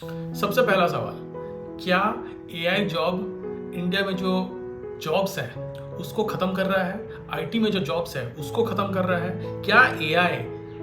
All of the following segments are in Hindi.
सबसे पहला सवाल, क्या एआई जॉब इंडिया में जो जॉब्स है उसको ख़त्म कर रहा है? आईटी में जो जॉब्स है उसको ख़त्म कर रहा है? क्या एआई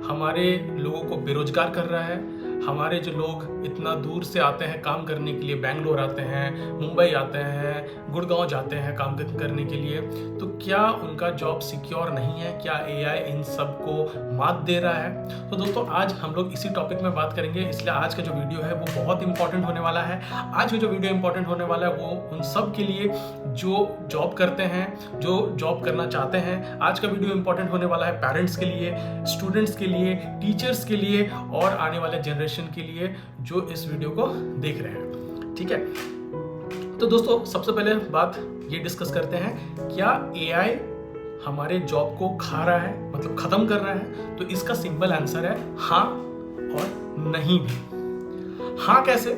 हमारे लोगों को बेरोजगार कर रहा है? हमारे जो लोग इतना दूर से आते हैं काम करने के लिए, बैंगलोर आते हैं, मुंबई आते हैं, गुड़गांव जाते हैं काम करने के लिए, तो क्या उनका जॉब सिक्योर नहीं है? क्या एआई इन सबको मात दे रहा है? तो दोस्तों आज हम लोग इसी टॉपिक में बात करेंगे, इसलिए आज का जो वीडियो है वो बहुत इंपॉर्टेंट होने वाला है। आज का जो वीडियो इंपॉर्टेंट होने वाला है वो उन सब के लिए जो जॉब करते हैं, जो जॉब करना चाहते हैं। आज का वीडियो इंपॉर्टेंट होने वाला है पेरेंट्स के लिए, स्टूडेंट्स के लिए, टीचर्स के लिए और आने वाले जनरेशन के लिए जो इस वीडियो को देख रहे हैं। ठीक है, तो दोस्तों सबसे पहले बात ये डिस्कस करते हैं, क्या एआई हमारे जॉब को खा रहा है, मतलब खत्म कर रहा है? तो इसका सिंपल आंसर है हाँ और नहीं भी। हाँ कैसे?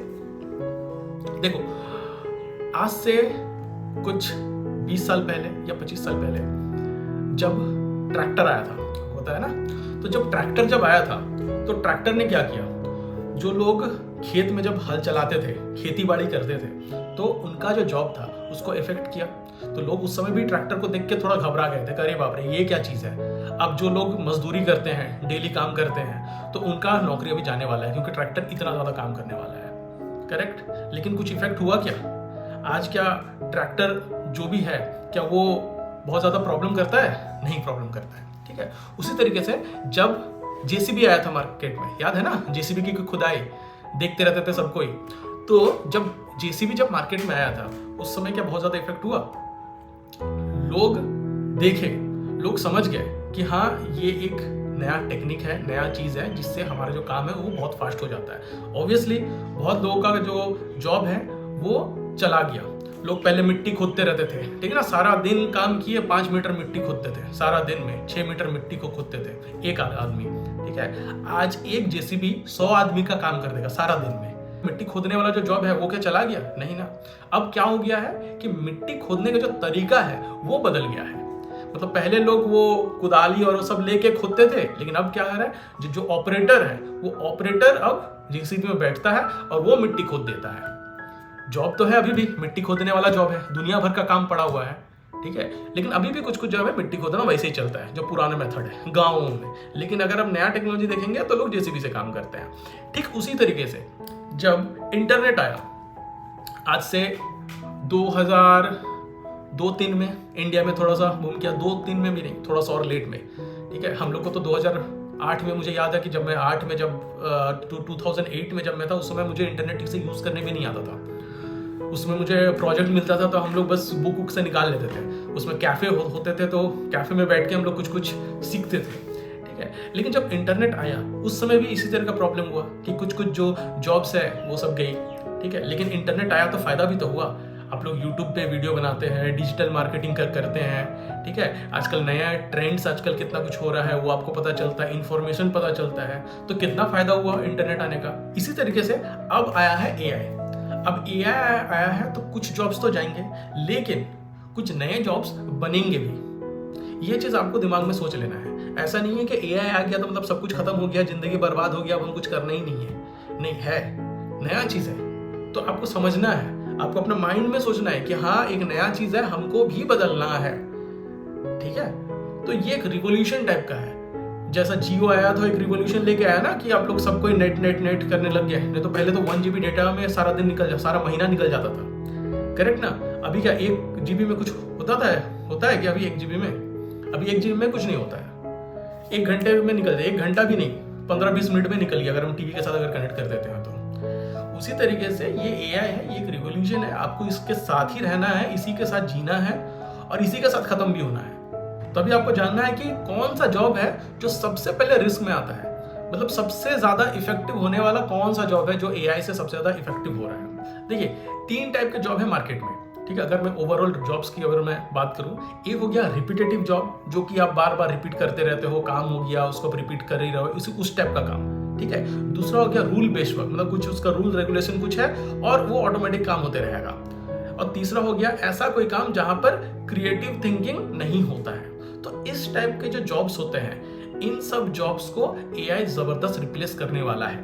देखो, आज से कुछ 20 साल पहले या 25 साल पहले जब ट्रैक्टर आया था, होता है ना, तो जब ट्रैक्टर आया था तो ट्रैक्टर ने क्या किया, जो लोग खेत में जब हल चलाते थे, खेती बाड़ी करते थे, तो उनका जो जॉब था उसको इफेक्ट किया। तो लोग उस समय भी ट्रैक्टर को देख के थोड़ा घबरा गए थे, अरे बाप रे ये क्या चीज़ है। अब जो लोग मजदूरी करते हैं, डेली काम करते हैं, तो उनका नौकरी अभी जाने वाला है क्योंकि ट्रैक्टर इतना ज़्यादा काम करने वाला है। करेक्ट? लेकिन कुछ इफेक्ट हुआ क्या? आज क्या ट्रैक्टर जो भी है क्या वो बहुत ज़्यादा प्रॉब्लम करता है? नहीं प्रॉब्लम करता है। ठीक है, उसी तरीके से जब जेसीबी आया था मार्केट में, याद है ना, जेसीबी की खुदाई देखते रहते थे सब कोई, तो जब जेसीबी मार्केट में आया था उस समय क्या बहुत ज्यादा इफेक्ट हुआ? लोग देखे, लोग समझ गए कि हाँ ये एक नया टेक्निक है, नया चीज है जिससे हमारा जो काम है वो बहुत फास्ट हो जाता है। ऑब्वियसली बहुत लोगों का जो जॉब है वो चला गया। लोग पहले मिट्टी खोदते रहते थे, ठीक है ना, सारा दिन काम किए, 5 मीटर मिट्टी खोदते थे सारा दिन में, 6 मीटर मिट्टी को खोदते थे एक आदमी। ठीक है, आज एक जेसीबी 100 आदमी का काम कर देगा सारा दिन में। मिट्टी खोदने वाला जो जॉब है वो क्या चला गया? नहीं ना। अब क्या हो गया है कि मिट्टी खोदने का जो तरीका है वो बदल गया है। मतलब पहले लोग वो कुदाली और वो सब लेके खोदते थे, लेकिन अब क्या है, जो ऑपरेटर है वो ऑपरेटर अब जेसीबी में बैठता है और वो मिट्टी खोद देता है। जॉब तो है अभी भी, मिट्टी खोदने वाला जॉब है, दुनिया भर का काम पड़ा हुआ है। ठीक है, लेकिन अभी भी कुछ कुछ जॉब है मिट्टी खोदना वैसे ही चलता है जो पुराना मेथड है गाँवों में। लेकिन अगर अब नया टेक्नोलॉजी देखेंगे तो लोग जेसीबी से काम करते हैं। ठीक उसी तरीके से जब इंटरनेट आया, आज से 2002-3 में इंडिया में थोड़ा सा बूम किया, 2-3 में भी नहीं, थोड़ा सा और लेट में। ठीक है, हम लोग को तो 2008 में, मुझे याद है कि जब मैं 2008 में जब मैं था, उस समय मुझे इंटरनेट ठीक से यूज करने भी नहीं आता था। उसमें मुझे प्रोजेक्ट मिलता था तो हम लोग बस बुक से निकाल लेते थे। उसमें कैफे होते थे तो कैफे में बैठ के हम लोग कुछ कुछ सीखते थे। ठीक है, लेकिन जब इंटरनेट आया उस समय भी इसी तरह का प्रॉब्लम हुआ कि कुछ कुछ जो जॉब्स है वो सब गई। ठीक है, लेकिन इंटरनेट आया तो फायदा भी तो हुआ। आप लोग यूट्यूब पे वीडियो बनाते हैं, डिजिटल मार्केटिंग करते हैं। ठीक है, आजकल नया ट्रेंड्स, आजकल कितना कुछ हो रहा है वो आपको पता चलता है, इन्फॉर्मेशन पता चलता है, तो कितना फायदा हुआ इंटरनेट आने का। इसी तरीके से अब आया है एआई। अब एआई आया है तो कुछ जॉब्स तो जाएंगे, लेकिन कुछ नए जॉब्स बनेंगे भी। ये चीज आपको दिमाग में सोच लेना है। ऐसा नहीं है कि एआई आ गया तो मतलब सब कुछ खत्म हो गया, जिंदगी बर्बाद हो गया, अब हम कुछ करना ही नहीं है। नहीं है, नया चीज है तो आपको समझना है, आपको अपने माइंड में सोचना है कि हाँ एक नया चीज है, हमको भी बदलना है। ठीक है, तो ये एक रिवॉल्यूशन टाइप का है। जैसा जियो आया तो एक रिवॉल्यूशन लेके आया ना कि आप लोग सबको नेट करने लग गए। नहीं तो पहले तो 1 GB डेटा में सारा दिन सारा महीना निकल जाता था। करेक्ट ना? अभी क्या 1 GB में कुछ होता है कि अभी 1 GB में, अभी 1 GB में कुछ नहीं होता है। 1 घंटे में निकल जाए, 1 घंटा भी नहीं, 15-20 मिनट में निकल गया अगर हम टीवी के साथ अगर कनेक्ट कर देते हैं तो। उसी तरीके से ये एआई है, ये एक रिवॉल्यूशन है। आपको इसके साथ ही रहना है, इसी के साथ जीना है और इसी के साथ खत्म भी होना है। तभी आपको जानना है कि कौन सा जॉब है जो सबसे पहले रिस्क में आता है, मतलब सबसे ज्यादा इफेक्टिव होने वाला कौन सा जॉब है जो एआई से सबसे ज्यादा इफेक्टिव हो रहा है। देखिए 3 टाइप के जॉब है मार्केट में। ठीक है, अगर मैं ओवरऑल जॉब्स की अगर मैं बात करूं, एक हो गया रिपीटेटिव जॉब, जो कि आप बार बार रिपीट करते रहते हो, काम हो गया उसको रिपीट कर ही रहो, उस टाइप का काम। ठीक है, दूसरा हो गया रूल बेस्ड वर्क, मतलब कुछ उसका रूल रेगुलेशन कुछ है और वो ऑटोमेटिक काम होते रहेगा। और तीसरा हो गया ऐसा कोई काम जहां पर क्रिएटिव थिंकिंग नहीं होता है। तो इस टाइप के जो जॉब्स होते हैं, इन सब जॉब्स को एआई जबरदस्त रिप्लेस करने वाला है।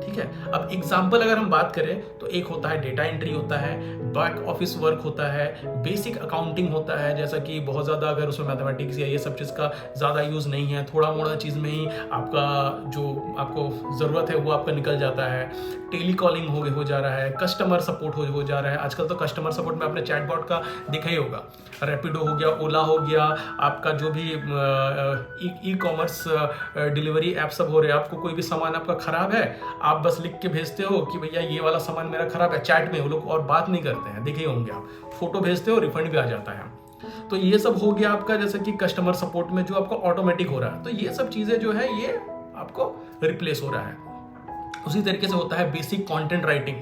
ठीक है। अब एग्जाम्पल अगर हम बात करें तो एक होता है डेटा एंट्री होता है, बैक ऑफिस वर्क होता है, बेसिक अकाउंटिंग होता है, जैसा कि बहुत ज़्यादा अगर उसमें मैथमेटिक्स या ये सब चीज़ का ज़्यादा यूज़ नहीं है, थोड़ा मोड़ा चीज़ में ही आपका जो आपको ज़रूरत है वो आपका निकल जाता है। टेली कॉलिंग हो जा रहा है, कस्टमर सपोर्ट हो जा रहा है। आजकल तो कस्टमर सपोर्ट में आपने चैटबॉट का देखा ही होगा, रैपिडो हो गया, ओला हो गया, आपका जो भी ई कॉमर्स डिलीवरी ऐप सब हो रहे हैं। आपको कोई भी सामान आपका ख़राब है, आप बस लिख के भेजते हो कि भैया ये वाला सामान मेरा ख़राब है, चैट में वो लोग और बात नहीं करते हैं, देखे होंगे आप, फोटो भेजते हो, रिफंड भी आ जाता है। तो ये सब हो गया आपका जैसे कि कस्टमर सपोर्ट में जो आपका ऑटोमेटिक हो रहा है। तो ये सब चीज़ें जो है ये आपको रिप्लेस हो रहा है। उसी तरीके से होता है बेसिक कंटेंट राइटिंग,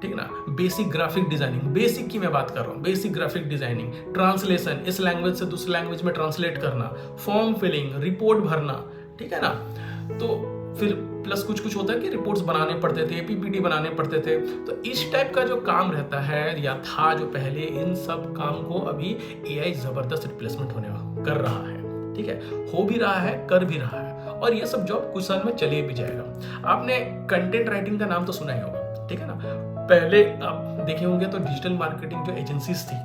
ठीक है ना, बेसिक ग्राफिक डिजाइनिंग, बेसिक की मैं बात कर रहा हूँ, बेसिक ग्राफिक डिजाइनिंग, ट्रांसलेशन, इस लैंग्वेज से दूसरी लैंग्वेज में ट्रांसलेट करना, फॉर्म फिलिंग, रिपोर्ट भरना, ठीक है ना। तो फिर प्लस कुछ कुछ होता है कि रिपोर्ट्स बनाने पड़ते थे, पीपीटी बनाने पड़ते थे। तो इस टाइप का जो काम रहता है या था जो पहले, इन सब काम को अभी एआई जबरदस्त रिप्लेसमेंट होने कर रहा है, ठीक है, हो भी रहा है, कर भी रहा है, और ये सब जॉब कुछ साल में चले भी जाएगा। आपने कंटेंट राइटिंग का नाम तो सुना ही होगा, ठीक है ना। पहले आप देखे होंगे तो डिजिटल मार्केटिंग जो एजेंसीज थी,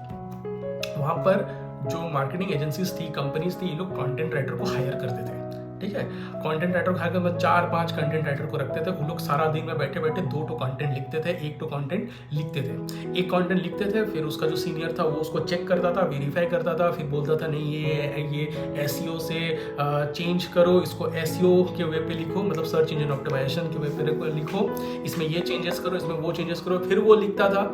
वहां पर जो मार्केटिंग एजेंसीज थी, कंपनीज थी, ये लोग कंटेंट राइटर को हायर करते थे, ठीक है। कंटेंट राइटर को हायर करते 4-5 कंटेंट राइटर को रखते थे। वो लोग सारा दिन में बैठे बैठे 2 कंटेंट लिखते थे, 1 कंटेंट लिखते थे। एक कंटेंट लिखते थे, फिर उसका जो सीनियर था वो उसको चेक करता था, वेरीफाई करता था, फिर बोलता था नहीं ये एसईओ से चेंज करो, इसको एसईओ के वे पे लिखो, मतलब सर्च इंजन ऑप्टिमाइजेशन के वे पे लिखो, इसमें ये चेंजेस करो, इसमें वो चेंजेस करो, फिर वो लिखता था।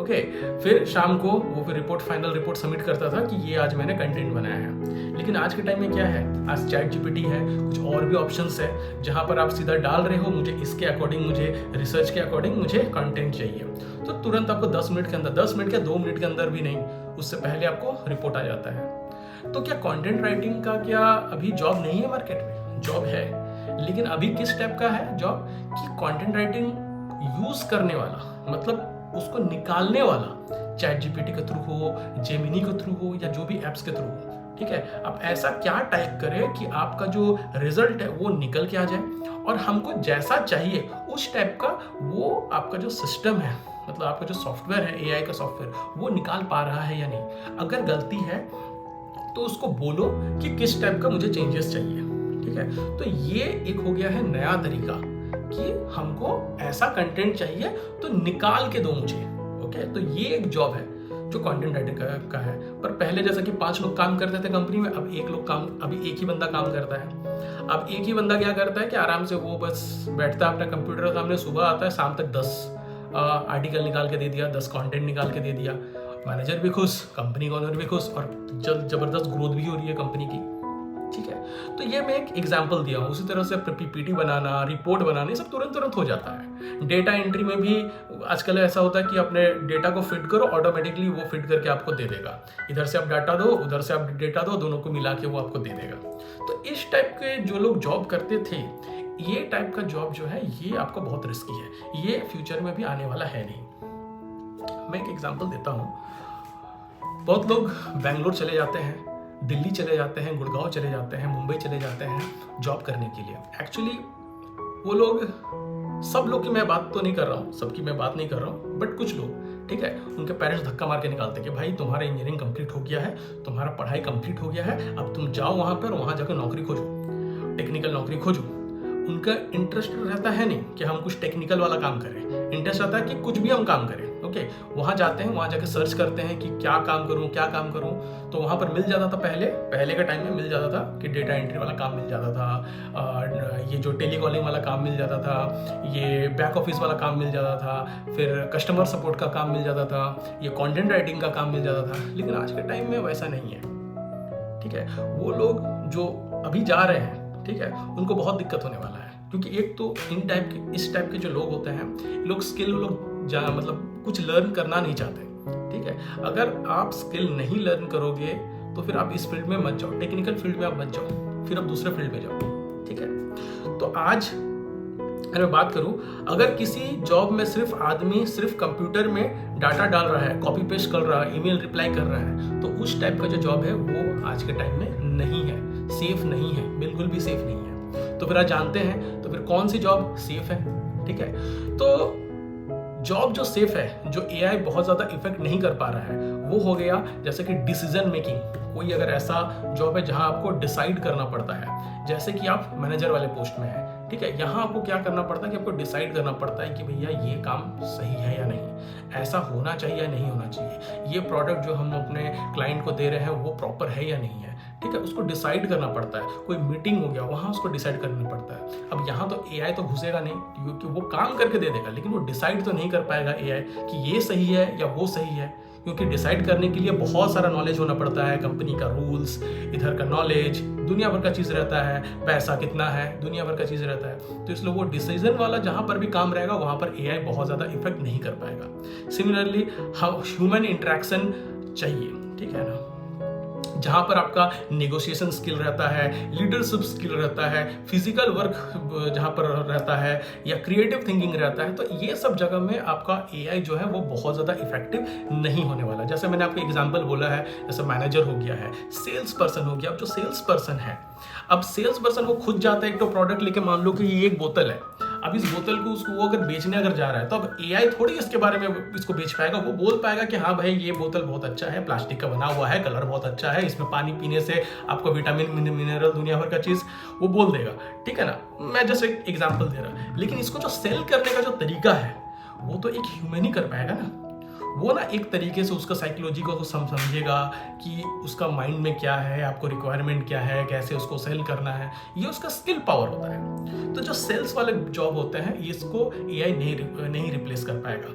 ओके, फिर शाम को वो फिर रिपोर्ट, फाइनल रिपोर्ट सबमिट करता था कि ये आज मैंने कंटेंट बनाया है। लेकिन आज के टाइम में क्या है, आज चैट जीपीटी है, कुछ और भी ऑप्शंस है जहां पर आप सीधा डाल रहे हो मुझे इसके अकॉर्डिंग, मुझे रिसर्च के अकॉर्डिंग मुझे कंटेंट चाहिए, तो तुरंत आपको 10 मिनट के अंदर, 10 मिनट या 2 मिनट के अंदर भी नहीं, उससे पहले आपको रिपोर्ट आ जाता है। तो क्या कंटेंट राइटिंग का क्या अभी जॉब नहीं है मार्केट में? जॉब है, लेकिन अभी किस टाइप का है जॉब कि कंटेंट राइटिंग यूज करने वाला, मतलब उसको निकालने वाला, चैट जीपीटी के थ्रू हो, जेमिनी के थ्रू हो, या जो भी एप्स के थ्रू हो, ठीक है। अब ऐसा क्या टाइप करें कि आपका जो रिजल्ट है वो निकल के आ जाए और हमको जैसा चाहिए उस टाइप का वो आपका जो सिस्टम है, मतलब आपका जो सॉफ्टवेयर है, एआई का सॉफ्टवेयर, वो निकाल पा रहा है या नहीं। अगर गलती है तो उसको बोलो कि किस टाइप का मुझे चेंजेस चाहिए, ठीक है। तो ये एक हो गया है नया तरीका कि हमको ऐसा कंटेंट चाहिए तो निकाल के दो मुझे, ओके। तो ये एक जॉब है जो कंटेंट राइटर का है। पर पहले जैसा कि 5 लोग काम करते थे कंपनी में, अब अभी एक ही बंदा काम करता है। अब एक ही बंदा क्या करता है कि आराम से वो बस बैठता है अपने कंप्यूटर के सामने, सुबह आता है, शाम तक 10 आर्टिकल निकाल के दे दिया, 10 कंटेंट निकाल के दे दिया। मैनेजर भी खुश, कंपनी का ओनर भी खुश, और जबरदस्त ग्रोथ भी हो रही है कंपनी की, ठीक है। तो ये मैं एक एग्जांपल दिया हूँ। उसी तरह से पीपीटी बनाना, रिपोर्ट बनाना, ये सब तुरंत हो जाता है। डेटा एंट्री में भी आजकल ऐसा होता है कि अपने डेटा को फिट करो, ऑटोमेटिकली वो फिट करके आपको दे देगा। इधर से आप डाटा दो, उधर से आप डेटा दो, दोनों को मिला के वो आपको दे देगा। तो इस टाइप के जो लोग जॉब करते थे, ये टाइप का जॉब जो है ये आपको बहुत रिस्की है, ये फ्यूचर में भी आने वाला है नहीं। मैं एक एग्जाम्पल देता हूँ। बहुत लोग बैंगलोर चले जाते हैं, दिल्ली चले जाते हैं, गुड़गांव चले जाते हैं, मुंबई चले जाते हैं जॉब करने के लिए। एक्चुअली वो लोग, सब लोग की मैं बात तो नहीं कर रहा हूँ, सबकी मैं बात नहीं कर रहा हूँ, बट कुछ लोग, ठीक है, उनके पेरेंट्स धक्का मार के निकालते कि भाई तुम्हारा इंजीनियरिंग कंप्लीट हो गया है, तुम्हारा पढ़ाई कंप्लीट हो गया है, अब तुम जाओ वहाँ पर, वहाँ जाकर नौकरी खोजो, टेक्निकल नौकरी खोजो। उनका इंटरेस्ट रहता है नहीं कि हम कुछ टेक्निकल वाला काम करें, इंटरेस्ट रहता है कि कुछ भी हम काम करें, ओके। वहाँ जाते हैं, वहाँ जाकर सर्च करते हैं कि क्या काम करूँ, तो वहाँ पर मिल जाता था, पहले के टाइम में मिल जाता था कि डेटा एंट्री वाला काम मिल जाता था, ये जो टेलीकॉलिंग वाला काम मिल जाता था, ये बैक ऑफिस वाला काम मिल जाता था, फिर कस्टमर सपोर्ट का काम मिल जाता था, ये कंटेंट राइटिंग का काम मिल जाता था। लेकिन आज के टाइम में वैसा नहीं है, ठीक है। वो लोग जो अभी जा रहे हैं, ठीक है, उनको बहुत दिक्कत होने वाला है, क्योंकि एक तो इस टाइप के जो लोग होते हैं, लोग स्किल मतलब कुछ लर्न करना नहीं चाहते, ठीक है। अगर आप स्किल नहीं लर्न करोगे तो फिर आप इस फील्ड में मत जाओ, टेक्निकल फील्ड में आप मत जाओ, फिर आप दूसरे फील्ड में जाओ, ठीक है। तो आज अगर मैं बात करूं, अगर किसी जॉब में सिर्फ कंप्यूटर में डाटा डाल रहा है, कॉपी पेस्ट कर रहा है, ईमेल रिप्लाई कर रहा है, तो उस टाइप का जो जॉब है वो आज के टाइम में नहीं है, सेफ नहीं है, बिल्कुल भी सेफ नहीं है। तो फिर आज जानते हैं तो फिर कौन सी जॉब सेफ है, ठीक है। तो जॉब जो सेफ है, जो एआई बहुत ज़्यादा इफेक्ट नहीं कर पा रहा है, वो हो गया जैसे कि डिसीजन मेकिंग। कोई अगर ऐसा जॉब है जहां आपको डिसाइड करना पड़ता है, जैसे कि आप मैनेजर वाले पोस्ट में है, ठीक है, यहाँ आपको क्या करना पड़ता है कि आपको डिसाइड करना पड़ता है कि भैया ये काम सही है या नहीं, ऐसा होना चाहिए या नहीं होना चाहिए, ये प्रोडक्ट जो हम अपने क्लाइंट को दे रहे हैं वो प्रॉपर है या नहीं है, ठीक है, उसको डिसाइड करना पड़ता है। कोई मीटिंग हो गया, वहाँ उसको डिसाइड करना पड़ता है। अब यहाँ तो एआई तो घुसेगा नहीं, क्योंकि वो काम करके दे देगा, लेकिन वो डिसाइड तो नहीं कर पाएगा एआई कि ये सही है या वो सही है, क्योंकि डिसाइड करने के लिए बहुत सारा नॉलेज होना पड़ता है, कंपनी का रूल्स, इधर का नॉलेज, दुनिया भर का चीज़ रहता है, पैसा कितना है, दुनिया भर का चीज़ रहता है। तो इसलिए वो डिसीजन वाला जहाँ पर भी काम रहेगा वहाँ पर एआई बहुत ज़्यादा इफेक्ट नहीं कर पाएगा। सिमिलरली ह्यूमन इंटरेक्शन चाहिए, ठीक है ना, जहाँ पर आपका नेगोशिएशन स्किल रहता है, लीडरशिप स्किल रहता है, फिजिकल वर्क जहाँ पर रहता है, या क्रिएटिव थिंकिंग रहता है, तो ये सब जगह में आपका एआई जो है वो बहुत ज़्यादा इफेक्टिव नहीं होने वाला। जैसे मैंने आपको एग्जांपल बोला है, जैसे मैनेजर हो गया है, सेल्स पर्सन हो गया। अब जो सेल्स पर्सन है, अब सेल्स पर्सन वो खुद जाता है एक तो प्रोडक्ट लेके, मान लो कि ये एक बोतल है, अब इस बोतल को उसको वो अगर बेचने अगर जा रहा है, तो अब एआई थोड़ी इसके बारे में इसको बेच पाएगा। वो बोल पाएगा कि हाँ भाई ये बोतल बहुत अच्छा है, प्लास्टिक का बना हुआ है, कलर बहुत अच्छा है, इसमें पानी पीने से आपको विटामिन मिनरल दुनिया भर का चीज़ वो बोल देगा, ठीक है ना। मैं जस्ट एक एग्जाम्पल दे रहा, लेकिन इसको जो सेल करने का जो तरीका है वो तो एक ह्यूमन ही कर पाएगा ना। वो ना एक तरीके से उसका साइकोलॉजी को समझेगा कि उसका माइंड में क्या है, आपको रिक्वायरमेंट क्या है, कैसे उसको सेल करना है, ये उसका स्किल पावर होता है। तो जो सेल्स वाले जॉब होते हैं इसको एआई नहीं रिप्लेस कर पाएगा।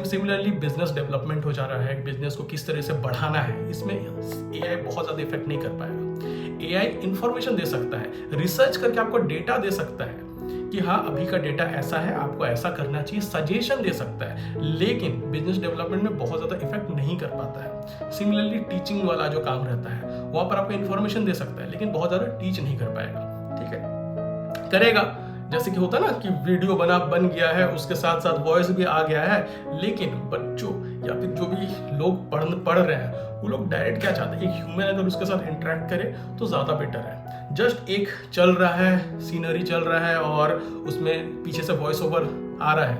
सिमिलरली बिजनेस डेवलपमेंट हो जा रहा है, बिजनेस को किस तरह से बढ़ाना है, इसमें एआई बहुत ज़्यादा इफेक्ट नहीं कर पाएगा। एआई इंफॉर्मेशन दे सकता है, रिसर्च करके आपको डेटा दे सकता है कि हाँ अभी का डेटा ऐसा है, आपको ऐसा करना चाहिए, सजेशन दे सकता है, लेकिन बिजनेस डेवलपमेंट में बहुत ज़्यादा इफेक्ट नहीं कर पाता है। सिमिलरली टीचिंग वाला जो काम रहता है वहाँ पर आपको इन्फॉर्मेशन दे सकता है, लेकिन बहुत ज़्यादा टीच नहीं कर पाएगा, ठीक है। करेगा जैसे कि होता है ना कि वीडियो बन गया है, उसके साथ साथ वॉइस भी आ गया है, लेकिन बच्चों या फिर जो भी लोग पढ़ रहे हैं वो लोग डायरेक्ट क्या चाहते हैं, एक ह्यूमन अगर उसके साथ इंटरेक्ट करे तो ज़्यादा बेटर है। जस्ट एक चल रहा है, सीनरी चल रहा है और उसमें पीछे से वॉइस ओवर आ रहा है,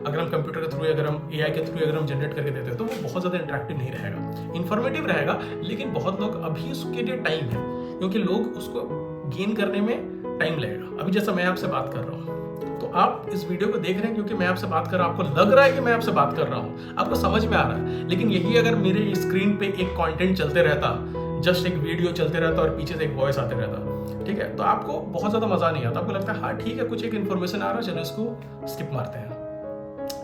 अगर हम कंप्यूटर के थ्रू, अगर हम एआई के थ्रू अगर हम जनरेट करके देते हैं तो वो बहुत ज़्यादा इंटरेक्टिव नहीं रहेगा, इन्फॉर्मेटिव रहेगा, लेकिन बहुत लोग अभी उसके लिए टाइम है, क्योंकि लोग उसको गेन करने में टाइम लगेगा। अभी जैसा मैं आपसे बात कर रहा हूँ, तो आप इस वीडियो को देख रहे हैं क्योंकि मैं आपसे बात कर रहा हूँ, आपको लग रहा है कि मैं आपसे बात कर रहा हूँ, आपको समझ में आ रहा है, लेकिन यही अगर मेरे स्क्रीन पे एक कंटेंट चलते रहता, जस्ट एक वीडियो चलते रहता और पीछे से एक वॉइस आते रहता, ठीक है, तो आपको बहुत ज़्यादा मज़ा नहीं आता, आपको लगता है हाँ ठीक है कुछ एक इन्फॉर्मेशन आ रहा है, चलो इसको स्किप मारते हैं,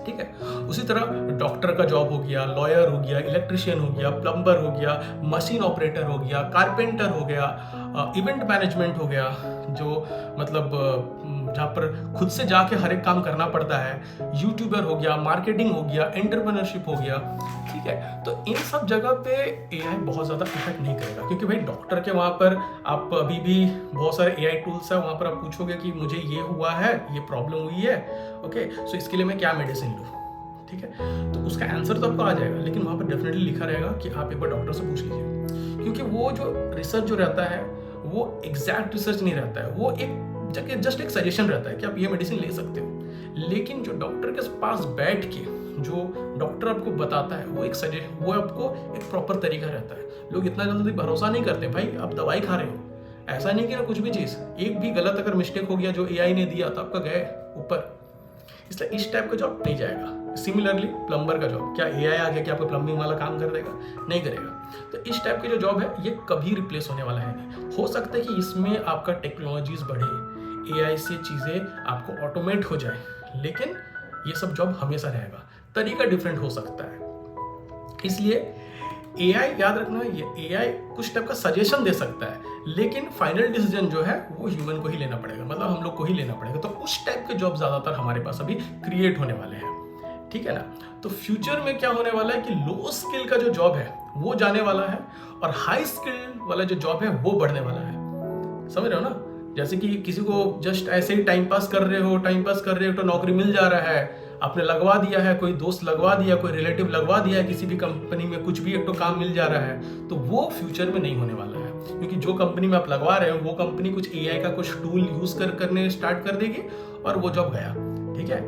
ठीक है। उसी तरह डॉक्टर का जॉब हो गया, लॉयर हो गया, इलेक्ट्रिशियन हो गया, प्लम्बर हो गया, मशीन ऑपरेटर हो गया, कारपेंटर हो गया, इवेंट मैनेजमेंट हो गया, जो मतलब जहाँ पर खुद से जाके हर एक काम करना पड़ता है, यूट्यूबर हो गया, मार्केटिंग हो गया, एंटरप्रेन्योरशिप हो गया, ठीक है। तो इन सब जगह पे एआई बहुत ज़्यादा इफेक्ट नहीं करेगा, क्योंकि भाई डॉक्टर के वहाँ पर आप अभी भी बहुत सारे एआई टूल्स है, वहाँ पर आप पूछोगे कि मुझे ये हुआ है, ये प्रॉब्लम हुई है, ओके सो इसके लिए मैं क्या मेडिसिन लूँ, ठीक है, तो उसका आंसर तो आपको आ जाएगा, लेकिन वहाँ पर डेफिनेटली लिखा रहेगा कि आप एक बार डॉक्टर से पूछ लीजिए, क्योंकि वो जो रिसर्च जो रहता है वो एग्जैक्ट रिसर्च नहीं रहता है, वो एक जस्ट एक सजेशन रहता है कि आप ये मेडिसिन ले सकते हो, लेकिन जो डॉक्टर के पास बैठ के जो डॉक्टर आपको बताता है वो वो आपको एक प्रॉपर तरीका रहता है। लोग इतना जल्दी भरोसा नहीं करते, भाई आप दवाई खा रहे हो, ऐसा नहीं कि ना कुछ भी चीज़ एक भी गलत अगर मिस्टेक हो गया जो एआई ने दिया तो आपका गए ऊपर, इसलिए इस टाइप का जॉब नहीं जाएगा। सिमिलरली प्लम्बर का जॉब, क्या एआई आ गया कि आपको प्लम्बिंग वाला काम कर देगा? नहीं करेगा। तो इस टाइप की जो जॉब है ये कभी रिप्लेस होने वाला है नहीं। हो सकता है कि इसमें आपका टेक्नोलॉजीज बढ़े, एआई से चीज़ें आपको ऑटोमेट हो जाए, लेकिन ये सब जॉब हमेशा रहेगा, तरीका डिफरेंट हो सकता है। इसलिए एआई याद रखना, ये एआई कुछ टाइप का सजेशन दे सकता है, लेकिन फाइनल डिसीजन जो है वो ह्यूमन को ही लेना पड़ेगा, मतलब हम लोग को ही लेना पड़ेगा। तो उस टाइप के जॉब ज़्यादातर हमारे पास अभी क्रिएट होने वाले हैं, ठीक है ना। तो फ्यूचर में क्या होने वाला है कि लो स्किल का जो जॉब है वो जाने वाला है और हाई स्किल वाला जो जॉब है वो बढ़ने वाला है। समझ रहे हो ना? जैसे कि किसी को जस्ट ऐसे ही टाइम पास कर रहे हो तो नौकरी मिल जा रहा है, आपने लगवा दिया है, कोई दोस्त लगवा दिया, कोई रिलेटिव लगवा दिया है, किसी भी कंपनी में कुछ भी एक तो काम मिल जा रहा है, तो वो फ्यूचर में नहीं होने वाला है। क्योंकि जो कंपनी में आप लगवा रहे हो वो कंपनी कुछ एआई का कुछ टूल यूज करने स्टार्ट कर देगी और वो जॉब गया। ठीक है।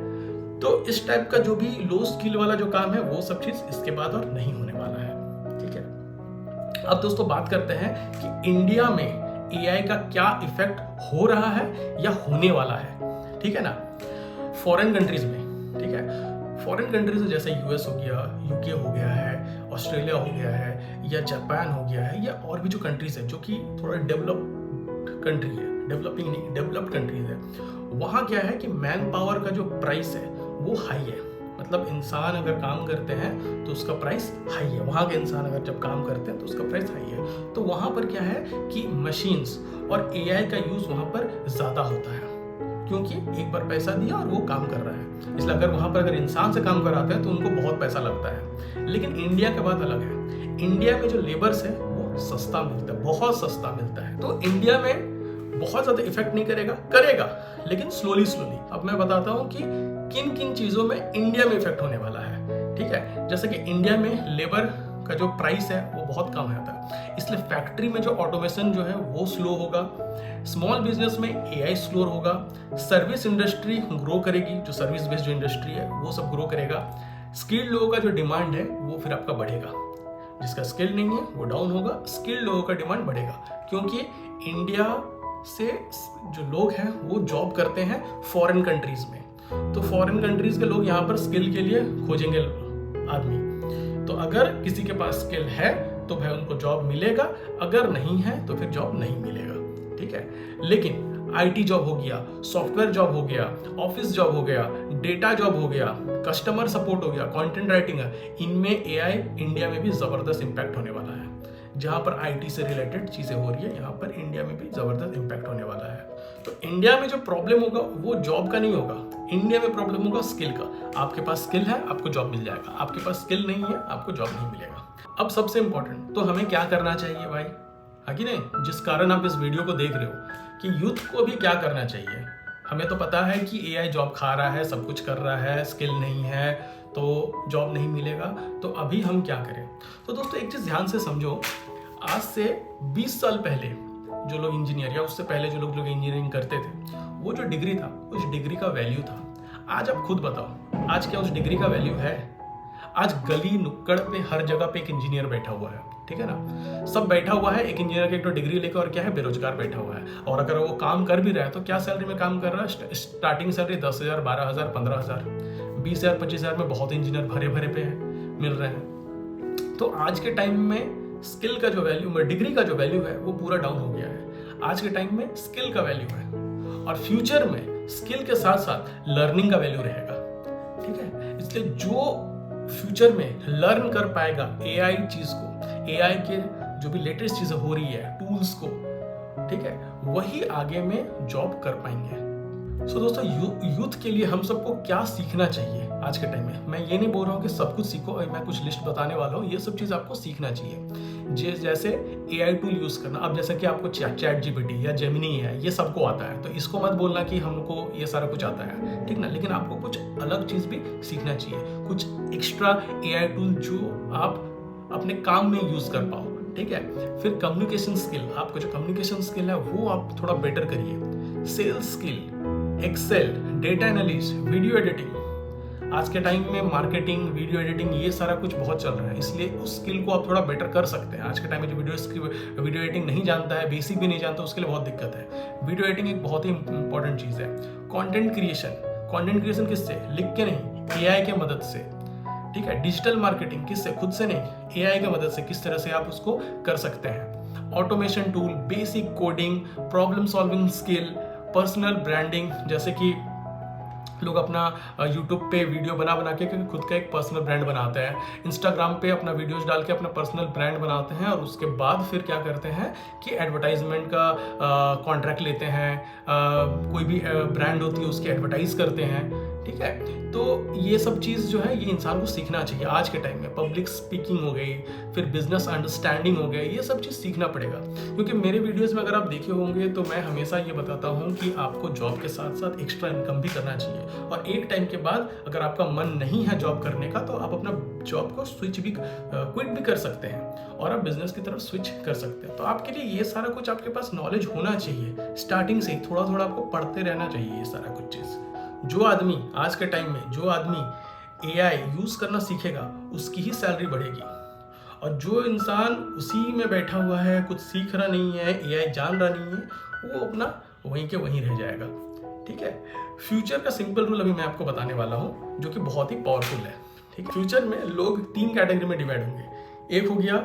तो इस टाइप का जो भी लो स्किल वाला जो काम है वो सब चीज इसके बाद और नहीं होने वाला है, ठीक है। अब दोस्तों बात करते हैं कि इंडिया में एआई का क्या इफेक्ट हो रहा है या होने वाला है, ठीक है ना, फॉरेन कंट्रीज में, ठीक है। फॉरेन कंट्रीज जैसे यूएस हो गया, यूके हो गया है, ऑस्ट्रेलिया हो गया है, या जापान हो गया है, या और भी जो कंट्रीज है जो कि थोड़ा डेवलप्ड कंट्री है, डेवलप्ड कंट्रीज है, वहाँ क्या है कि मैन पावर का जो प्राइस है वो हाई है। मतलब इंसान अगर काम करते हैं तो उसका प्राइस हाई है, वहाँ के इंसान अगर जब काम करते हैं तो उसका प्राइस हाई है। तो वहाँ पर क्या है कि मशीन्स और एआई का यूज वहाँ पर ज़्यादा होता है, क्योंकि एक बार पैसा दिया और वो काम कर रहा है। इसलिए अगर वहाँ पर अगर इंसान से काम कराते हैं तो उनको बहुत पैसा लगता है। लेकिन इंडिया की बात अलग है, इंडिया में जो लेबर्स है वो सस्ता मिलता है, बहुत सस्ता मिलता है। तो इंडिया में बहुत ज़्यादा इफेक्ट नहीं करेगा, लेकिन स्लोली। अब मैं बताता हूँ कि किन किन चीज़ों में इंडिया में इफेक्ट होने वाला है, ठीक है। जैसे कि इंडिया में लेबर का जो प्राइस है वो बहुत कम होता है, इसलिए फैक्ट्री में जो ऑटोमेशन जो है वो स्लो होगा, स्मॉल बिजनेस में एआई स्लो होगा, सर्विस इंडस्ट्री ग्रो करेगी, जो सर्विस बेस्ड जो इंडस्ट्री है वो सब ग्रो करेगा, स्किल्ड लोगों का जो डिमांड है वो फिर आपका बढ़ेगा, जिसका स्किल नहीं है वो डाउन होगा, स्किल्ड लोगों का डिमांड बढ़ेगा, क्योंकि इंडिया से जो लोग हैं वो जॉब करते हैं फॉरेन कंट्रीज में, तो फॉरेन कंट्रीज के लोग यहाँ पर स्किल के लिए खोजेंगे आदमी। तो अगर किसी के पास स्किल है तो भाई उनको जॉब मिलेगा, अगर नहीं है तो फिर जॉब नहीं मिलेगा, ठीक है। लेकिन आईटी जॉब हो गया, सॉफ्टवेयर जॉब हो गया, ऑफिस जॉब हो गया, डेटा जॉब हो गया, कस्टमर सपोर्ट हो गया, कंटेंट राइटिंग है, इनमें एआई इंडिया में भी जबरदस्त इंपैक्ट होने वाला है। जहाँ पर आईटी से रिलेटेड चीजें हो रही है, यहाँ पर इंडिया में भी जबरदस्त इंपैक्ट होने वाला है। तो इंडिया में जो प्रॉब्लम होगा वो जॉब का नहीं होगा, इंडिया में प्रॉब्लम होगा स्किल का। आपके पास स्किल है आपको जॉब मिल जाएगा, आपके पास स्किल नहीं है आपको जॉब नहीं मिलेगा। अब सबसे इंपॉर्टेंट, तो हमें क्या करना चाहिए भाई, है कि नहीं, जिस कारण आप इस वीडियो को देख रहे हो कि यूथ को भी क्या करना चाहिए। हमें तो पता है कि एआई जॉब खा रहा है, सब कुछ कर रहा है, स्किल नहीं है तो जॉब नहीं मिलेगा, तो अभी हम क्या करें। तो दोस्तों एक चीज़ ध्यान से समझो, आज से 20 साल पहले जो लोग इंजीनियर या उससे पहले जो लोग इंजीनियरिंग करते थे, वो जो डिग्री था उस डिग्री का वैल्यू था। आज आप खुद बताओ, आज क्या उस डिग्री का वैल्यू है? आज गली नुक्कड़ पे हर जगह पे एक इंजीनियर बैठा हुआ है, ठीक है ना, सब बैठा हुआ है एक इंजीनियर की एक तो डिग्री लेकर, और क्या है, बेरोजगार बैठा हुआ है। और अगर वो काम कर भी रहा है तो क्या सैलरी में काम कर रहा है? स्टार्टिंग सैलरी 10,000, 12,000, 15,000, 20,000, 25,000 में बहुत इंजीनियर भरे भरे पे हैं, मिल रहे हैं। तो आज के टाइम में स्किल का जो वैल्यू, डिग्री का जो वैल्यू है वो पूरा डाउन हो गया है। आज के टाइम में स्किल का वैल्यू है, और फ्यूचर में स्किल के साथ साथ लर्निंग का वैल्यू रहेगा, ठीक है। इसलिए जो फ्यूचर में लर्न कर पाएगा एआई चीज को, एआई के जो भी लेटेस्ट चीजें हो रही है टूल्स को, ठीक है, वही आगे में जॉब कर पाएंगे। सो दोस्तों यूथ के लिए हम सबको क्या सीखना चाहिए आज के टाइम में। मैं ये नहीं बोल रहा हूँ कि सब कुछ सीखो, और मैं कुछ लिस्ट बताने वाला हूँ, ये सब चीज़ आपको सीखना चाहिए। जैसे एआई टूल यूज़ करना, अब जैसे कि आपको चैट जीपीटी या जेमिनी है, ये सबको आता है, तो इसको मत बोलना कि हमको ये सारा कुछ आता है, ठीक ना। लेकिन आपको कुछ अलग चीज़ भी सीखना चाहिए, कुछ एक्स्ट्रा एआई टूल जो आप अपने काम में यूज़ कर पाओ, ठीक है। फिर कम्युनिकेशन स्किल, आपका जो कम्युनिकेशन स्किल है वो आप थोड़ा बेटर करिए। Sales skill, excel, data analyst, video editing, आज के टाइम में मार्केटिंग, वीडियो एडिटिंग, ये सारा कुछ बहुत चल रहा है, इसलिए उस स्किल को आप थोड़ा बेटर कर सकते हैं। आज के टाइम में जो वीडियो एडिटिंग नहीं जानता है, बेसिक भी नहीं जानता, उसके लिए बहुत दिक्कत है। वीडियो एडिटिंग एक बहुत ही इंपॉर्टेंट चीज़ है। कंटेंट क्रिएशन किससे? लिख के नहीं, एआई के मदद से, ठीक है। डिजिटल मार्केटिंग किससे? खुद से नहीं, एआई की मदद से किस तरह से आप उसको कर सकते हैं। Automation tool, basic coding, problem solving skill, personal branding, जैसे कि लोग अपना यूट्यूब पे वीडियो बना के खुद का एक पर्सनल ब्रांड बनाते हैं, इंस्टाग्राम पे अपना वीडियोस डाल के अपना पर्सनल ब्रांड बनाते हैं, और उसके बाद फिर क्या करते हैं कि एडवर्टाइजमेंट का कॉन्ट्रैक्ट लेते हैं, कोई भी ब्रांड होती है उसकी एडवर्टाइज करते हैं, ठीक है। तो ये सब चीज़ जो है ये इंसान को सीखना चाहिए आज के टाइम में। पब्लिक स्पीकिंग हो गई, फिर बिजनेस अंडरस्टैंडिंग हो गया, ये सब चीज़ सीखना पड़ेगा। क्योंकि मेरे वीडियोस में अगर आप देखे होंगे तो मैं हमेशा ये बताता हूँ कि आपको जॉब के साथ साथ एक्स्ट्रा इनकम भी करना चाहिए, और एक टाइम के बाद अगर आपका मन नहीं है जॉब करने का तो आप अपना जॉब को क्विट भी कर सकते हैं और आप बिजनेस की तरफ स्विच कर सकते हैं। तो आपके लिए ये सारा कुछ आपके पास नॉलेज होना चाहिए, स्टार्टिंग से ही थोड़ा थोड़ा आपको पढ़ते रहना चाहिए ये सारा कुछ चीज़। जो आदमी आज के टाइम में जो आदमी एआई यूज करना सीखेगा उसकी ही सैलरी बढ़ेगी, और जो इंसान उसी में बैठा हुआ है, कुछ सीख रहा नहीं है, एआई जान रहा नहीं है, वो अपना वहीं के वहीं रह जाएगा। ठीक है, फ्यूचर का सिंपल रूल अभी मैं आपको बताने वाला हूँ जो कि बहुत ही पावरफुल है। ठीक है, फ्यूचर में लोग 3 कैटेगरी में डिवाइड होंगे। एक हो गया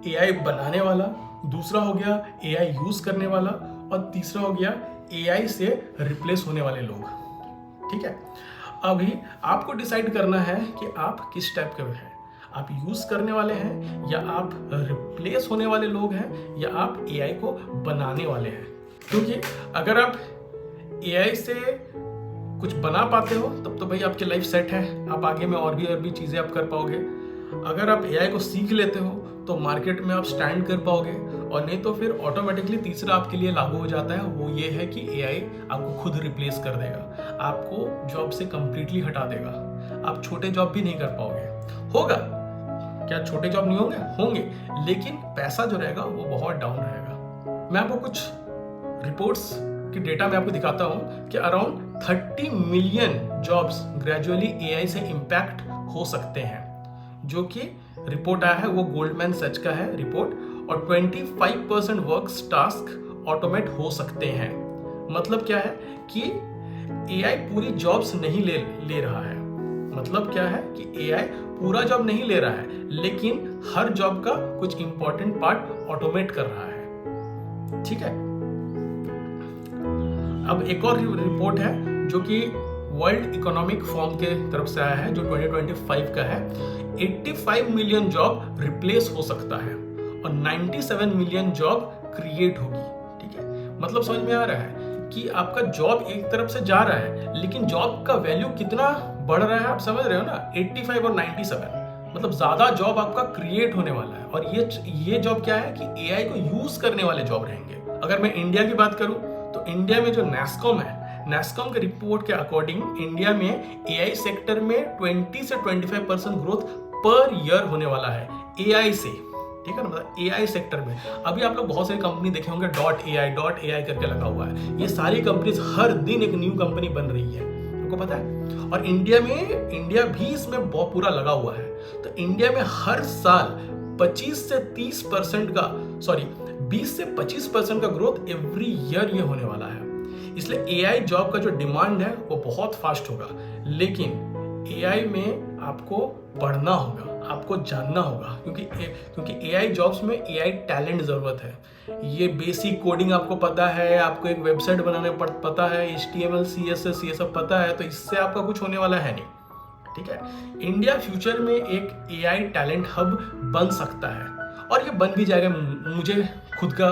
एआई बनाने वाला, दूसरा हो गया एआई यूज करने वाला, और तीसरा हो गया एआई से रिप्लेस होने वाले लोग। ठीक है, अभी आपको डिसाइड करना है कि आप किस टाइप के हैं। आप यूज करने वाले हैं, या आप रिप्लेस होने वाले लोग हैं, या आप एआई को बनाने वाले हैं। क्योंकि अगर आप एआई से कुछ बना पाते हो तब तो भाई आपकी लाइफ सेट है, आप आगे में और भी चीज़ें आप कर पाओगे। अगर आप एआई को सीख लेते हो तो मार्केट में आप स्टैंड कर पाओगे, और नहीं तो फिर ऑटोमेटिकली तीसरा आपके लिए लागू हो जाता है, वो ये है कि एआई आपको खुद रिप्लेस कर देगा, आपको जॉब से कंप्लीटली हटा देगा, आप छोटे जॉब भी नहीं कर पाओगे। होगा क्या छोटे जॉब नहीं होंगे? होंगे, लेकिन पैसा जो रहेगा वो बहुत डाउन रहेगा। मैं आपको कुछ रिपोर्ट्स की डेटा मैं आपको दिखाता हूं कि around 30 million jobs gradually AI से इंपैक्ट हो सकते हैं, जो कि रिपोर्ट आया है वो गोल्डमैन सच का है रिपोर्ट, और 25% वर्क टास्क ऑटोमेट हो सकते हैं। मतलब क्या है कि एआई पूरी जॉब्स नहीं ले रहा है। मतलब क्या है कि एआई पूरा जॉब नहीं ले रहा है, लेकिन हर जॉब का कुछ इंपॉर्टेंट पार्ट ऑटोमेट कर रहा है। ठीक है, अब एक और रिपोर्ट है जो कि वर्ल्ड इकोनॉमिक फोरम के तरफ से आया है, जो 2025 का है। 85 मिलियन जॉब रिप्लेस हो सकता है और 97 मिलियन जॉब क्रिएट होगी। ठीक है, मतलब समझ में आ रहा है कि आपका जॉब एक तरफ से जा रहा है, लेकिन जॉब का वैल्यू कितना बढ़ रहा है, आप समझ रहे हो ना। 85 और 97 मतलब ज्यादा जॉब आपका क्रिएट होने वाला है, और ये जॉब क्या है कि एआई को यूज करने वाले जॉब रहेंगे। अगर मैं इंडिया की बात करूं तो इंडिया में जो नैस्कॉम है, नैस्कॉम के रिपोर्ट के अकॉर्डिंग इंडिया में एआई सेक्टर में 20 से 25% ग्रोथ पर ईयर होने वाला है एआई से। ठीक है ना, मतलब एआई सेक्टर में। अभी आप लोग बहुत सारी कंपनी देखे होंगे .ai करके लगा हुआ है। ये सारी कंपनीज हर दिन एक न्यू कंपनी बन रही है, आपको पता है। और इंडिया भी इसमें बहुत पूरा लगा हुआ है। तो इंडिया में हर साल 20 से 25% का ग्रोथ एवरी ईयर ये होने वाला है। इसलिए एआई जॉब का जो डिमांड है वो बहुत फास्ट होगा, लेकिन एआई में आपको पढ़ना होगा, आपको जानना होगा, क्योंकि एआई जॉब्स में एआई टैलेंट जरूरत है। ये बेसिक कोडिंग आपको पता है, आपको एक वेबसाइट बनाने पता है, HTML CSS ये सब पता है, तो इससे आपका कुछ होने वाला है नहीं। ठीक है, इंडिया फ्यूचर में एक एआई टैलेंट हब बन सकता है, और ये बन भी जाएगा। मुझे खुद का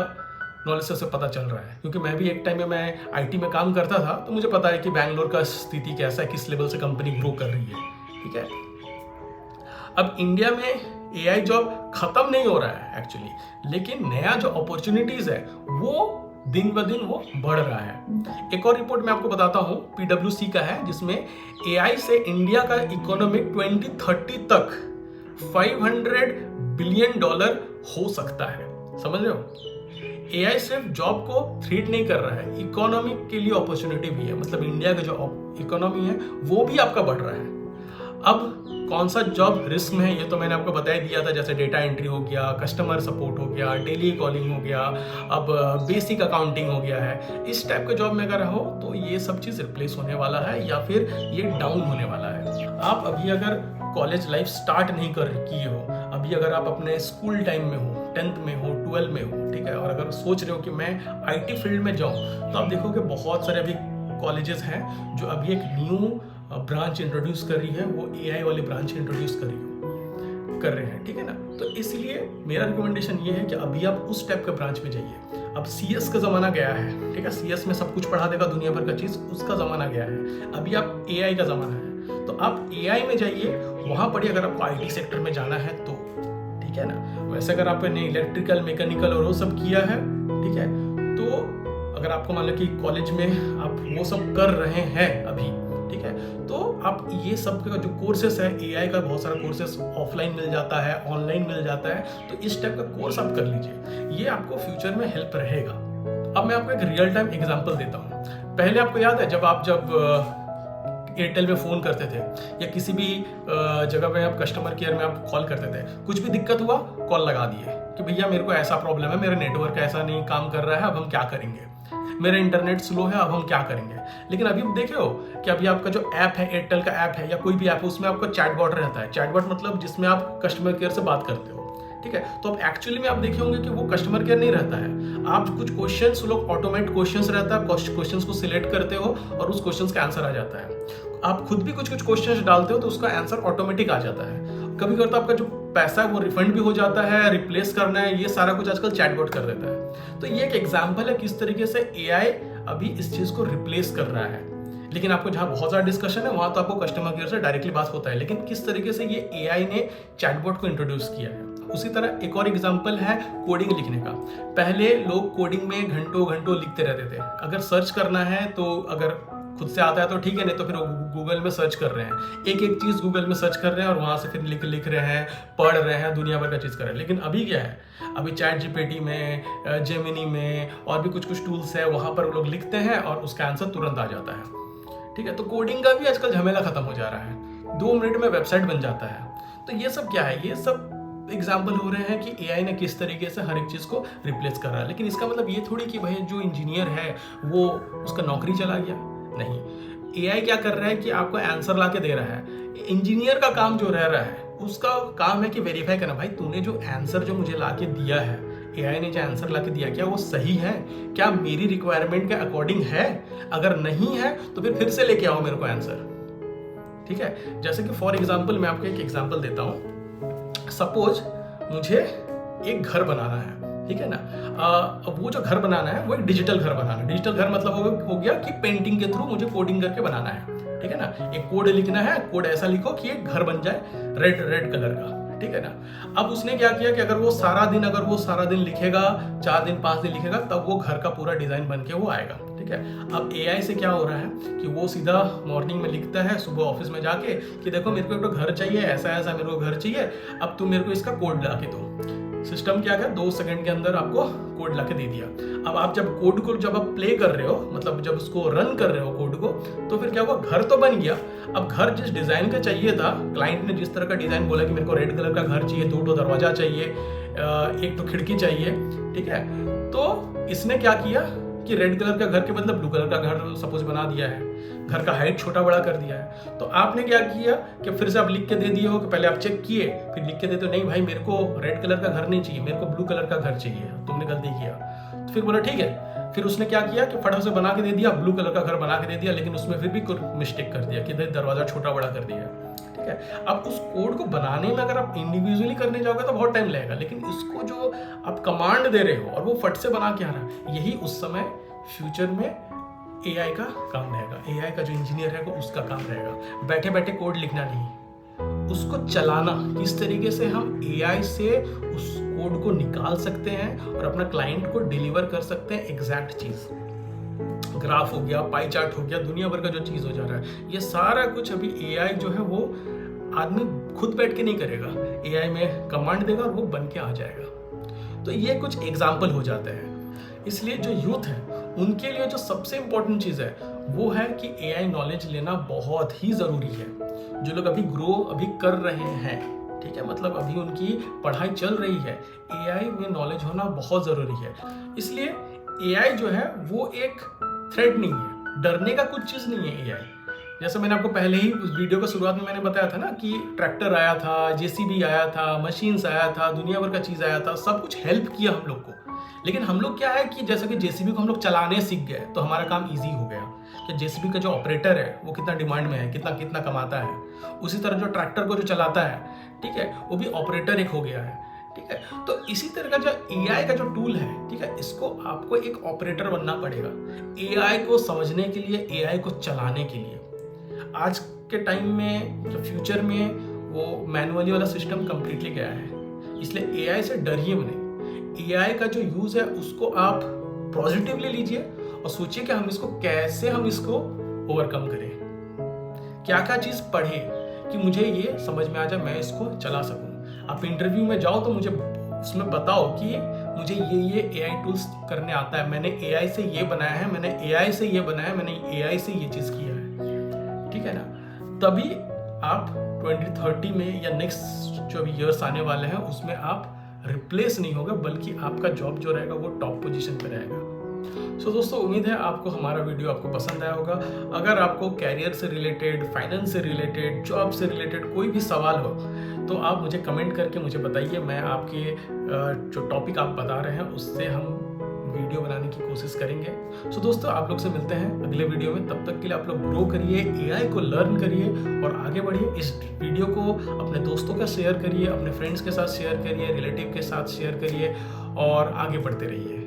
नॉलेज से पता चल रहा है, क्योंकि मैं भी एक टाइम में मैं आईटी में काम करता था, तो मुझे पता है कि बैंगलोर का स्थिति कैसा है, किस लेवल से कंपनी ग्रो कर रही है। ठीक है, अब इंडिया में एआई जॉब खत्म नहीं हो रहा है एक्चुअली, लेकिन नया जो अपॉर्चुनिटीज है वो दिन ब दिन वो बढ़ रहा है। एक और रिपोर्ट मैं आपको बताता हूँ, PwC का है, जिसमें एआई से इंडिया का इकोनॉमिक 2030 तक $500 बिलियन हो सकता है। समझ रहे हो, एआई सिर्फ जॉब को थ्रेट नहीं कर रहा है, इकोनॉमी के लिए अपॉर्चुनिटी भी है। मतलब इंडिया का जो इकोनॉमी है वो भी आपका बढ़ रहा है। अब कौन सा जॉब रिस्क में है ये तो मैंने आपको बता ही दिया था, जैसे डेटा एंट्री हो गया, कस्टमर सपोर्ट हो गया, टेली कॉलिंग हो गया, अब बेसिक अकाउंटिंग हो गया है। इस टाइप के जॉब में अगर हो तो ये सब चीज़ रिप्लेस होने वाला है, या फिर ये डाउन होने वाला है। आप अभी अगर कॉलेज लाइफ स्टार्ट नहीं कर किए हो, अभी अगर आप अपने स्कूल टाइम में हो, 10th में हो, 12 में हो, ठीक है, और अगर सोच रहे हो कि मैं आईटी फील्ड में जाऊं, तो आप देखोगे बहुत सारे अभी कॉलेजेस हैं जो अभी एक न्यू ब्रांच इंट्रोड्यूस कर रही है, वो एआई वाली ब्रांच इंट्रोड्यूस कर रहे हैं। ठीक है ना, तो इसलिए मेरा रिकमेंडेशन ये है कि अभी आप उस टाइप के ब्रांच में जाइए। अब CS का ज़माना गया है, ठीक है, CS में सब कुछ पढ़ा देगा दुनिया भर का चीज़, उसका ज़माना गया है। अभी आप एआई का ज़माना है, तो आप एआई में जाइए, वहाँ पढ़िए अगर आपको आईटी सेक्टर में जाना है तो। ठीक है ना, वैसे अगर आपने इलेक्ट्रिकल, मैकेनिकल और वो सब किया है, ठीक है, तो अगर आपको मान लो कि कॉलेज में आप वो सब कर रहे हैं अभी, ठीक है, तो आप ये सब का जो कोर्सेस है एआई का, बहुत सारा कोर्सेस ऑफलाइन मिल जाता है, ऑनलाइन मिल जाता है, तो इस टाइप का कोर्स आप कर लीजिए, ये आपको फ्यूचर में हेल्प रहेगा। अब मैं आपको एक रियल टाइम एग्जांपल देता हूँ। पहले आपको याद है जब एयरटेल में फ़ोन करते थे या किसी भी जगह पे आप कस्टमर केयर में आप कॉल करते थे, कुछ भी दिक्कत हुआ कॉल लगा दिए कि भैया मेरे को ऐसा प्रॉब्लम है, मेरा नेटवर्क ऐसा नहीं काम कर रहा है, अब हम क्या करेंगे, मेरा इंटरनेट स्लो है, अब हम क्या करेंगे। लेकिन अभी देखे हो कि अभी आपका जो ऐप है, एयरटेल का ऐप है या कोई भी ऐप है, उसमें आपका चैटबॉट रहता है। चैटबॉट मतलब जिसमें आप कस्टमर केयर से बात करते हो, ठीक है। तो अब एक्चुअली में आप देखे होंगे कि वो कस्टमर केयर नहीं रहता है, आप कुछ क्वेश्चंस, लोग ऑटोमेट क्वेश्चंस रहता है, क्वेश्चंस को सिलेक्ट करते हो और उस क्वेश्चंस का आंसर आ जाता है। आप खुद भी कुछ कुछ क्वेश्चंस डालते हो तो उसका आंसर ऑटोमेटिक आ जाता है। कभी कभी तो आपका जो पैसा है वो रिफंड भी हो जाता है, रिप्लेस करना है, ये सारा कुछ आजकल चैटबॉट कर देता है। तो ये एक एग्जाम्पल है किस तरीके से एआई अभी इस चीज को रिप्लेस कर रहा है। लेकिन आपको जहां बहुत ज्यादा डिस्कशन है वहां तो आपको कस्टमर केयर से डायरेक्टली बात होता है, लेकिन किस तरीके से ये एआई ने चैटबॉट को इंट्रोड्यूस किया है। उसी तरह एक और एग्जांपल है कोडिंग लिखने का। पहले लोग कोडिंग में घंटों घंटों लिखते रहते थे। अगर सर्च करना है तो अगर खुद से आता है तो ठीक है, नहीं तो फिर गूगल में सर्च कर रहे हैं, एक एक चीज गूगल में सर्च कर रहे हैं और वहां से फिर लिख रहे हैं, पढ़ रहे हैं, दुनिया भर का चीज कर रहे हैं। लेकिन अभी क्या है, अभी चैट जीपीटी में, जेमिनी में और भी कुछ कुछ टूल्स है, वहां पर लोग लिखते हैं और उसका आंसर तुरंत आ जाता है, ठीक है। तो कोडिंग का भी आजकल झमेला खत्म हो जा रहा है, 2 मिनट में वेबसाइट बन जाता है। तो ये सब क्या है, ये सब एग्जाम्पल हो रहे हैं कि एआई ने किस तरीके से हर एक चीज को रिप्लेस कर रहा है। लेकिन इसका मतलब ये थोड़ी कि भाई जो इंजीनियर है वो उसका नौकरी चला गया, नहीं। एआई क्या कर रहा है कि आपको आंसर ला के दे रहा है। इंजीनियर का काम जो रह रहा है उसका काम है कि वेरीफाई करना, भाई तूने जो आंसर जो मुझे ला के दिया है, एआई ने जो आंसर ला के दिया, क्या वो सही है, क्या मेरी रिक्वायरमेंट के अकॉर्डिंग है। अगर नहीं है तो फिर से लेके आओ मेरे को आंसर, ठीक है। जैसे कि फॉर एग्जाम्पल मैं आपको एक एग्जाम्पल देता हूँ। सपोज मुझे एक घर बनाना है, ठीक है ना। अब वो जो घर बनाना है वो एक डिजिटल घर बनाना है। डिजिटल घर मतलब हो गया कि पेंटिंग के थ्रू मुझे कोडिंग करके बनाना है, ठीक है ना। एक कोड लिखना है, कोड ऐसा लिखो कि एक घर बन जाए रेड कलर का, ठीक है ना। अब उसने क्या किया कि अगर वो सारा दिन लिखेगा, 4 दिन 5 दिन लिखेगा, तब वो घर का पूरा डिजाइन बन के वो आएगा, ठीक है। अब एआई से क्या हो रहा है कि वो सीधा मॉर्निंग में लिखता है, सुबह ऑफिस में जाके कि देखो मेरे को एक तो घर चाहिए, ऐसा मेरे को घर चाहिए, अब तुम मेरे को इसका कोड ला के दो। सिस्टम क्या है, 2 सेकंड के अंदर आपको कोड ला के दे दिया। अब आप जब कोड को जब आप प्ले कर रहे हो, मतलब जब उसको रन कर रहे हो कोड को, तो फिर क्या हुआ, घर तो बन गया। अब घर जिस डिजाइन का चाहिए था, क्लाइंट ने जिस तरह का डिजाइन बोला कि मेरे को रेड कलर का घर चाहिए, 2 दरवाजा चाहिए, 1 खिड़की चाहिए, ठीक है। तो इसने क्या किया कि रेड कलर का घर के बदले ब्लू कलर का घर सपोज बना दिया है, घर का हाइट छोटा बड़ा कर दिया है। तो आपने क्या किया कि फिर से आप लिख के दे दिए हो कि पहले आप चेक किए, फिर लिख के देते हो नहीं भाई मेरे को रेड कलर का घर नहीं चाहिए, मेरे को ब्लू कलर का घर चाहिए, तुमने गलती किया। तो फिर बोला ठीक है, फिर उसने क्या किया कि फटाफट से बना के दे दिया, ब्लू कलर का घर बना के दे दिया, लेकिन उसमें फिर भी कुछ मिस्टेक कर दिया कि दरवाजा छोटा बड़ा कर दिया, ठीक है। अब उस कोड को बनाने में अगर आप इंडिविजुअली करने जाओगे तो बहुत टाइम लगेगा, लेकिन इसको जो आप कमांड दे रहे हो और वो फट से बना के आ रहा है, यही उस समय फ्यूचर में एआई का काम रहेगा। एआई का जो इंजीनियर है वो उसका काम रहेगा, बैठे बैठे कोड लिखना नहीं, उसको चलाना, किस तरीके से हम एआई से उस कोड को निकाल सकते हैं और अपना क्लाइंट को डिलीवर कर सकते हैं एग्जैक्ट चीज। ग्राफ हो गया, पाई चार्ट हो गया, दुनिया भर का जो चीज हो जा रहा है, ये सारा कुछ अभी एआई जो है वो आदमी खुद बैठ के नहीं करेगा, एआई में कमांड देगा और वो बन के आ जाएगा। तो ये कुछ एग्जाम्पल हो जाते हैं। इसलिए जो यूथ है उनके लिए जो सबसे इंपॉर्टेंट चीज है वो है कि एआई नॉलेज लेना बहुत ही जरूरी है। जो लोग अभी ग्रो कर रहे हैं, ठीक है, मतलब अभी उनकी पढ़ाई चल रही है, एआई में नॉलेज होना बहुत जरूरी है। इसलिए एआई जो है वो एक थ्रेट नहीं है, डरने का कुछ चीज नहीं है एआई। जैसे मैंने आपको पहले ही उस वीडियो का शुरुआत में मैंने बताया था ना कि ट्रैक्टर आया था, जेसीबी आया था, मशीन्स आया था, दुनिया भर का चीज आया था, सब कुछ हेल्प किया हम लोग को। लेकिन हम लोग क्या है कि जैसे कि जेसीबी को हम लोग चलाने सीख गए तो हमारा काम इजी हो गया कि जेसीबी का जो ऑपरेटर है वो कितना डिमांड में है, कितना कमाता है। उसी तरह जो ट्रैक्टर को जो चलाता है, ठीक है, वो भी ऑपरेटर एक हो गया है, ठीक है। तो इसी तरह का जो एआई का जो टूल है, ठीक है, इसको आपको एक ऑपरेटर बनना पड़ेगा एआई को समझने के लिए, एआई को चलाने के लिए। आज के टाइम में, फ्यूचर में वो मैनुअली वाला सिस्टम कंप्लीटली गया है, इसलिए एआई से डरिए नहीं। एआई का जो यूज है उसको आप पॉजिटिवली लीजिए और सोचिए कि हम इसको ओवरकम करें। क्या चीज पढ़े कि मुझे ये समझ में आ जाए, मैं इसको चला सकूं। आप इंटरव्यू में जाओ तो मुझे उसमें बताओ कि मुझे ये एआई टूल्स करने आता है, मैंने एआई से ये बनाया है, मैंने एआई से ये बनाया है, मैंने एआई से ये चीज किया है, ठीक ठीक है ना, तभी आप 2030 में या नेक्स्ट जो भी ईयर्स आने वाले हैं उसमें आप रिप्लेस नहीं होगा, बल्कि आपका जॉब जो रहेगा वो टॉप पोजीशन पे रहेगा। सो दोस्तों, उम्मीद है आपको हमारा वीडियो आपको पसंद आया होगा। अगर आपको कैरियर से रिलेटेड, फाइनेंस से रिलेटेड, जॉब से रिलेटेड कोई भी सवाल हो तो आप मुझे कमेंट करके मुझे बताइए। मैं आपके जो टॉपिक आप बता रहे हैं उससे हम वीडियो बनाने की कोशिश करेंगे। सो दोस्तों, आप लोग से मिलते हैं अगले वीडियो में। तब तक के लिए आप लोग ग्रो करिए, एआई को लर्न करिए और आगे बढ़िए। इस वीडियो को अपने दोस्तों का शेयर करिए, अपने फ्रेंड्स के साथ शेयर करिए, रिलेटिव के साथ शेयर करिए और आगे बढ़ते रहिए।